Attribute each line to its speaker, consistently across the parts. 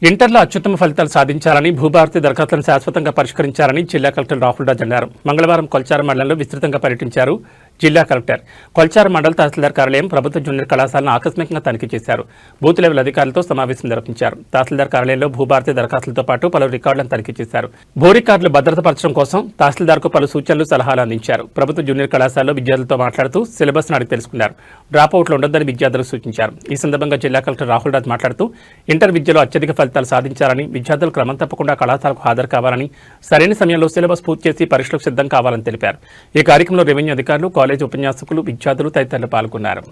Speaker 1: ఇంటర్లో అత్యుత్తమ ఫలితాలు సాధించాలని భూభారతి దరఖాస్తులను శాశ్వతంగా పరిష్కరించాలని జిల్లా కలెక్టర్ రాహుల్ రాజ్ అన్నారు. మంగళవారం కొల్చార మండలంలో విస్తృతంగా పర్యటించారు జిల్లా కలెక్టర్. కొల్చార మండల తహసీల్దార్ కార్యాలయం, ప్రభుత్వ జూనియర్ కళాశాలను ఆకస్మికంగా తనిఖీ చేశారు. బూత్ లెవెల్ అధికారులతో సమావేశం నిర్వహించారు. తహసీల్దార్ కార్యాలయంలో భూభారతి దరఖాస్తులతో పాటు పలు రికార్డులను తనిఖీ చేశారు. భూ రికార్డులు భద్రతపరచడం కోసం తహసీల్దార్కు పలు సూచనలు, సలహాలు అందించారు. ప్రభుత్వ జూనియర్ కళాశాలలో విద్యార్థులతో మాట్లాడుతూ సిలబస్ను అడిగి తెలుసుకున్నారు. డ్రాప్అవుట్లు ఉండొద్దని విద్యార్థులకు సూచించారు. ఈ సందర్భంగా జిల్లా కలెక్టర్ రాహుల్ రాజ్ మాట్లాడుతూ ఇంటర్ విద్యలో అత్యధిక ఫలితాలు సాధించాలని, విద్యార్థులు క్రమం తప్పకుండా కళాశాలకు హాజరు కావాలని, సరైన సమయంలో సిలబస్ పూర్తి చేసి పరీక్షలకు సిద్ధం కావాలని తెలిపారు. ఈ కార్యక్రమంలో రెవెన్యూ అధికారులు, కాలేజీ ఉపన్యాసకులు, విద్యార్థులు తదితరులు పాల్గొన్నారు.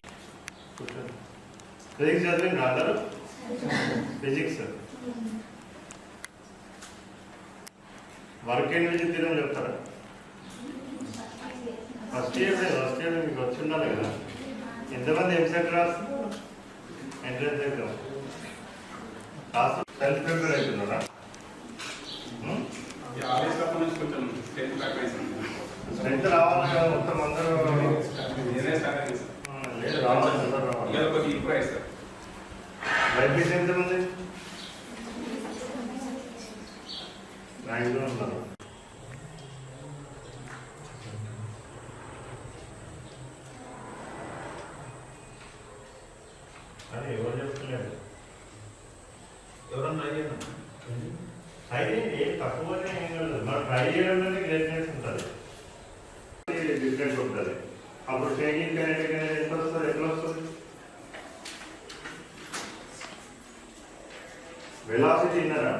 Speaker 2: సెల్ఫ్ ప్రిపేర్ అవుతున్నారా? స్ట్రెంత్ రావాలి కదా, మొత్తం అందరూ లేదు రావాలి. బైపీసీ ఎంత ఉంది? 9 ఉన్నారు. అది ఎవరు చెప్తలేదు. ఎవరన్నా అయితే ఏం తక్కువనే ఏం కాదు, మనం ట్రై చేయడంలోనే గ్రేట్నెస్ ఉంటుంది, డిఫరెంట్ ఉంటుంది. అప్పుడు ట్రైనింగ్ కనెక్ట్ ఎంత వస్తుంది, ఎట్లా వస్తుంది? వెలాసిటీ విన్నారా?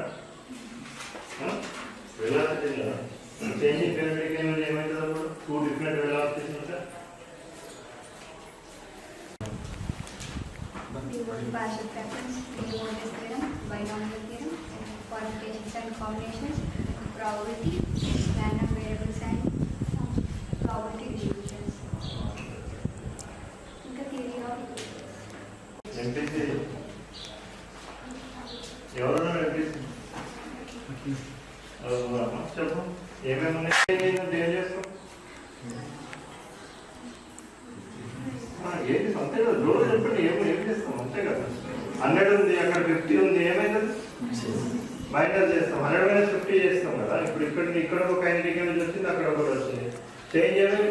Speaker 2: వెలాసిటీ విన్నారా? చేంజింగ్ కనెక్ట్ ఏమైతుంది అప్పుడు? 2 డిఫరెంట్ వెలాసిటీస్ ఉంటాయి.
Speaker 3: Qualifications and combinations, probability, random variables and probability distributions. ఇంకా theory of
Speaker 2: MPC ఎవరన్నా MPC చెప్పు, ఏమేమి ఉన్నాయి చేస్తాం? ఏంటి అంతే కదా, రోజు చెప్పండి ఏం చేస్తాం అంతే కదా. 100 ఉంది, అక్కడ 50 ఉంది, ఏమైతుంది? మైనస్ చేస్తాం. 100 - 50 చేస్తాం కదా. ఇప్పుడు ఇక్కడ ఒక ఐడెంటిటీ వచ్చింది, అక్కడ ఒకటి వచ్చింది, చేంజ్ చేయడం